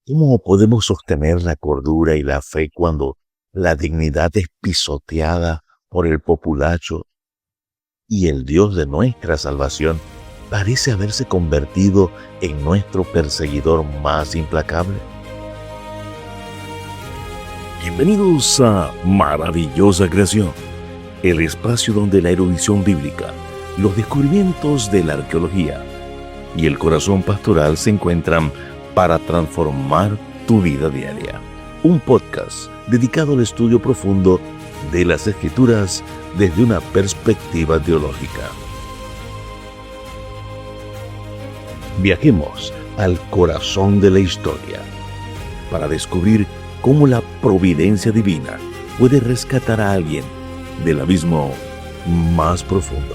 ¿Cómo podemos sostener la cordura y la fe cuando la dignidad es pisoteada por el populacho y el Dios de nuestra salvación parece haberse convertido en nuestro perseguidor más implacable? Bienvenidos a Maravillosa Creación, el espacio donde la erudición bíblica, los descubrimientos de la arqueología y el corazón pastoral se encuentran para transformar tu vida diaria. Un podcast dedicado al estudio profundo de las Escrituras desde una perspectiva teológica. Viajemos al corazón de la historia para descubrir cómo la providencia divina puede rescatar a alguien del abismo más profundo.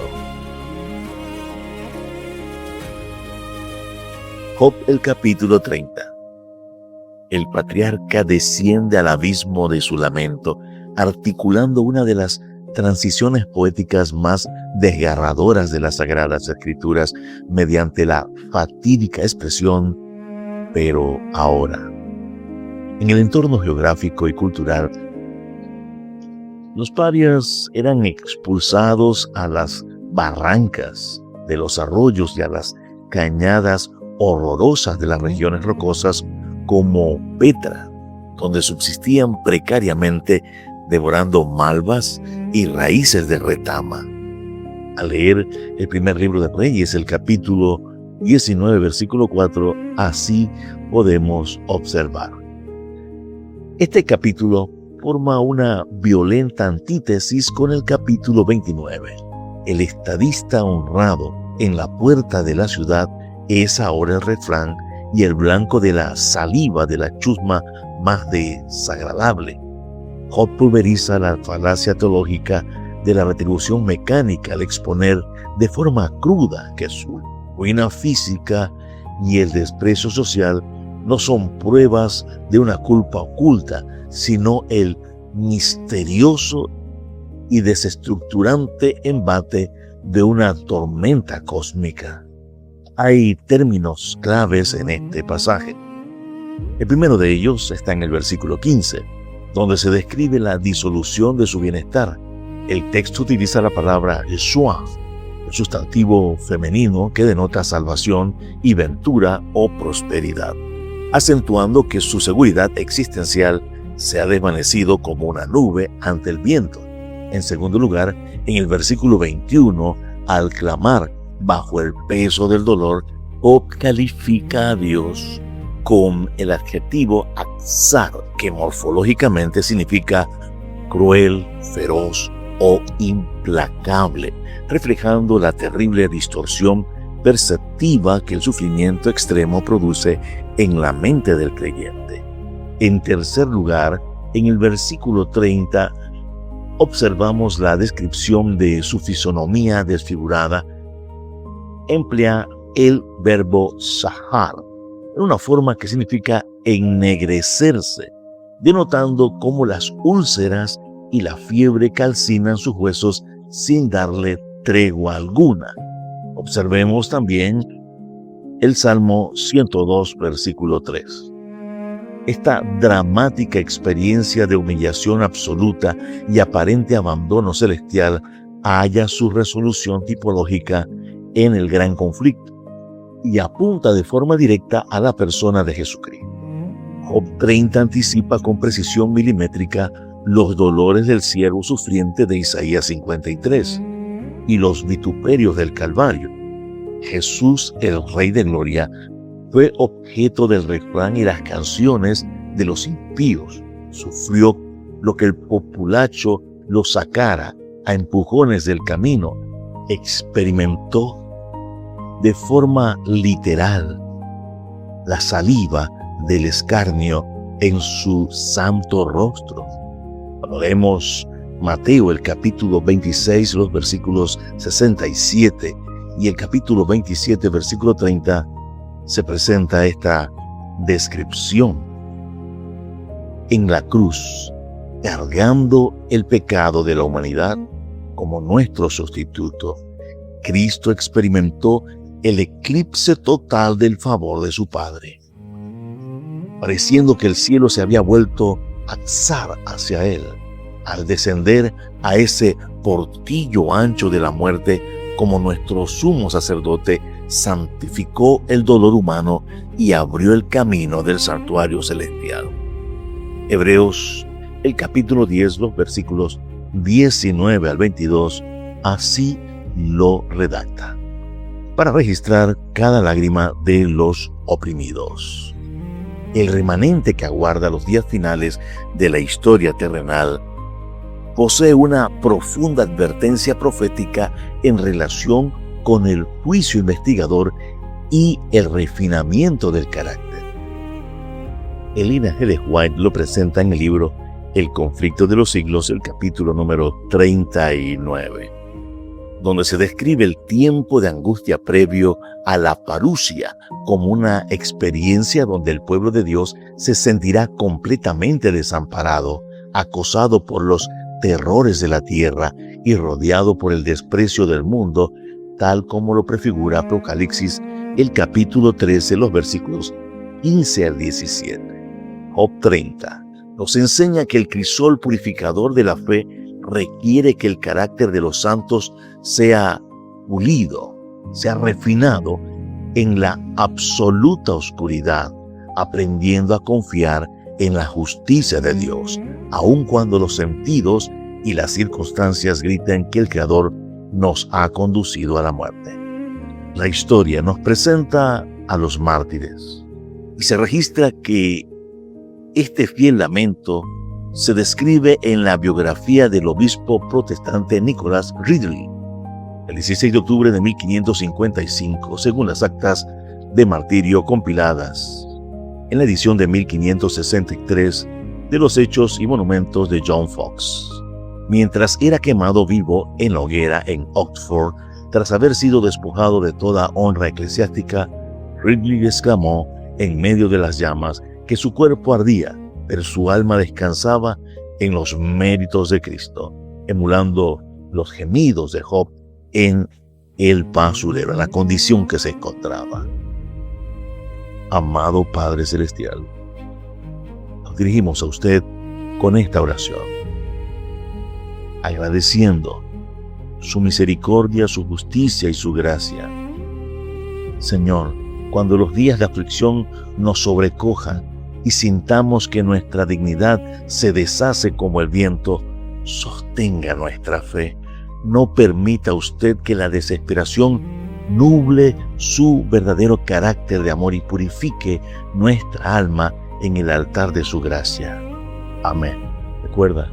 Job, el capítulo 30. El patriarca desciende al abismo de su lamento, articulando una de las transiciones poéticas más desgarradoras de las Sagradas Escrituras mediante la fatídica expresión «pero ahora». En el entorno geográfico y cultural, los parias eran expulsados a las barrancas de los arroyos y a las cañadas horrorosas de las regiones rocosas como Petra, donde subsistían precariamente devorando malvas y raíces de retama. Al leer el primer libro de Reyes, el capítulo 19, versículo 4, así podemos observar. Este capítulo forma una violenta antítesis con el capítulo 29. El estadista honrado en la puerta de la ciudad es ahora el refrán y el blanco de la saliva de la chusma más desagradable. Job pulveriza la falacia teológica de la retribución mecánica al exponer de forma cruda que su ruina física y el desprecio social no son pruebas de una culpa oculta, sino el misterioso y desestructurante embate de una tormenta cósmica. Hay términos claves en este pasaje. El primero de ellos está en el versículo 15, donde se describe la disolución de su bienestar. El texto utiliza la palabra Yeshua, el sustantivo femenino que denota salvación y ventura o prosperidad, acentuando que su seguridad existencial se ha desvanecido como una nube ante el viento. En segundo lugar, en el versículo 21, al clamar bajo el peso del dolor, Job califica a Dios con el adjetivo atzar, que morfológicamente significa cruel, feroz o implacable, reflejando la terrible distorsión perceptiva que el sufrimiento extremo produce en la mente del creyente. En tercer lugar, en el versículo 30, observamos la descripción de su fisonomía desfigurada. Emplea el verbo sahar, en una forma que significa ennegrecerse, denotando cómo las úlceras y la fiebre calcinan sus huesos sin darle tregua alguna. Observemos también el Salmo 102, versículo 3. Esta dramática experiencia de humillación absoluta y aparente abandono celestial halla su resolución tipológica en el gran conflicto y apunta de forma directa a la persona de Jesucristo. Job 30 anticipa con precisión milimétrica los dolores del siervo sufriente de Isaías 53 y los vituperios del Calvario. Jesús, el Rey de Gloria, fue objeto del refrán y las canciones de los impíos. Sufrió lo que el populacho lo sacara a empujones del camino. Experimentó de forma literal la saliva del escarnio en su santo rostro. Cuando leemos Mateo, el capítulo 26, los versículos 67 y el capítulo 27, versículo 30, se presenta esta descripción. En la cruz, cargando el pecado de la humanidad como nuestro sustituto, Cristo experimentó el eclipse total del favor de su Padre. pareciendo que el cielo se había vuelto a alzar hacia él, al descender a ese portillo ancho de la muerte, como nuestro sumo sacerdote santificó el dolor humano y abrió el camino del santuario celestial. Hebreos, el capítulo 10, los versículos 19 al 22, así lo redacta, para registrar cada lágrima de los oprimidos. El remanente que aguarda los días finales de la historia terrenal posee una profunda advertencia profética en relación con el juicio investigador y el refinamiento del carácter. Elena G. de White lo presenta en el libro El conflicto de los siglos, el capítulo número 39, donde se describe el tiempo de angustia previo a la parusia como una experiencia donde el pueblo de Dios se sentirá completamente desamparado, acosado por los terrores de la tierra y rodeado por el desprecio del mundo, tal como lo prefigura Apocalipsis, el capítulo 13, los versículos 15 al 17. Job 30 nos enseña que el crisol purificador de la fe requiere que el carácter de los santos sea pulido, sea refinado en la absoluta oscuridad, aprendiendo a confiar en la justicia de Dios, aun cuando los sentidos y las circunstancias gritan que el Creador nos ha conducido a la muerte. La historia nos presenta a los mártires y se registra que este fiel lamento se describe en la biografía del obispo protestante Nicholas Ridley, el 16 de octubre de 1555, según las actas de martirio compiladas en la edición de 1563 de los Hechos y Monumentos de John Fox. Mientras era quemado vivo en la hoguera en Oxford, tras haber sido despojado de toda honra eclesiástica, Ridley exclamó en medio de las llamas que su cuerpo ardía, pero su alma descansaba en los méritos de Cristo, emulando los gemidos de Job en el basurero, en la condición que se encontraba. Amado Padre Celestial, nos dirigimos a usted con esta oración, agradeciendo su misericordia, su justicia y su gracia. Señor, cuando los días de aflicción nos sobrecojan y sintamos que nuestra dignidad se deshace como el viento, sostenga nuestra fe. No permita usted que la desesperación nuble su verdadero carácter de amor y purifique nuestra alma en el altar de su gracia. Amén. Recuerda,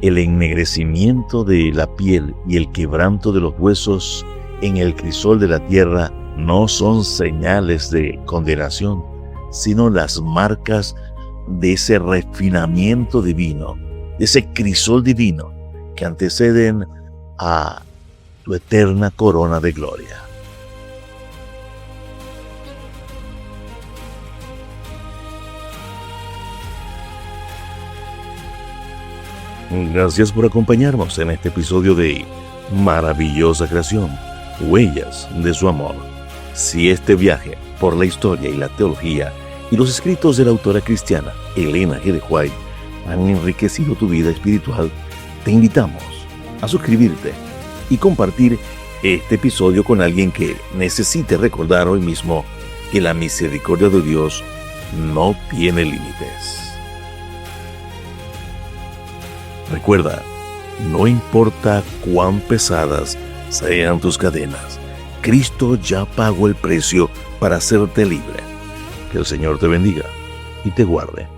el ennegrecimiento de la piel y el quebranto de los huesos en el crisol de la tierra no son señales de condenación, sino las marcas de ese refinamiento divino, de ese crisol divino que anteceden a tu eterna corona de gloria. Gracias por acompañarnos en este episodio de Maravillosa Creación, Huellas de su Amor. Si este viaje por la historia y la teología y los escritos de la autora cristiana Elena G. de White han enriquecido tu vida espiritual, te invitamos a suscribirte y compartir este episodio con alguien que necesite recordar hoy mismo que la misericordia de Dios no tiene límites. Recuerda, no importa cuán pesadas sean tus cadenas, Cristo ya pagó el precio para hacerte libre. Que el Señor te bendiga y te guarde.